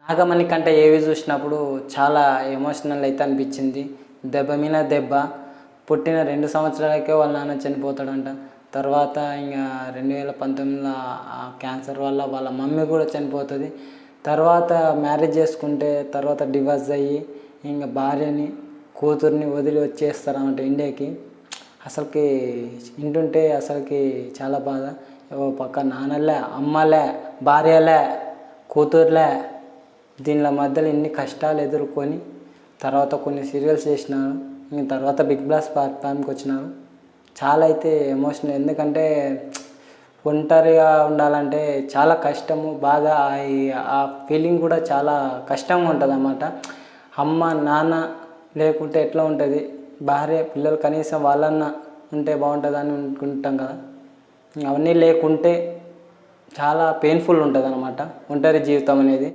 నాగమణి కంటే ఏవి చూసినప్పుడు చాలా ఎమోషనల్ అయితే అనిపించింది. దెబ్బ మీద దెబ్బ. పుట్టిన 2 సంవత్సరాలకే వాళ్ళ నాన్న చనిపోతాడంట. తర్వాత ఇంకా 2019లో క్యాన్సర్ వల్ల వాళ్ళ మమ్మీ కూడా చనిపోతుంది. తర్వాత మ్యారేజ్ చేసుకుంటే తర్వాత డివోర్స్ అయ్యి ఇంకా భార్యని కూతుర్ని వదిలి వచ్చేస్తారన్నమాట ఇండియాకి. అసలుకి వింటుంటే అసలుకి చాలా బాధ. ఓ పక్క నాన్నలే, అమ్మలే, భార్యలే, కూతుర్లే, దీనిల మధ్యలో ఇన్ని కష్టాలు ఎదుర్కొని తర్వాత కొన్ని సీరియల్స్ చేసినారు. ఇంక తర్వాత బిగ్ బాస్ ప్లాట్ఫామ్కి వచ్చినారు. చాలా అయితే ఎమోషనల్. ఎందుకంటే ఒంటరిగా ఉండాలంటే చాలా కష్టము, బాధ. ఆ ఫీలింగ్ కూడా చాలా కష్టంగా ఉంటుంది అన్నమాట. అమ్మ నాన్న లేకుంటే ఎట్లా ఉంటుంది, భార్య పిల్లలు కనీసం వాళ్ళన్నా ఉంటే బాగుంటుందని అనుకుంటాం కదా. అవన్నీ లేకుంటే చాలా పెయిన్ఫుల్ ఉంటుంది అన్నమాట ఒంటరి జీవితం అనేది.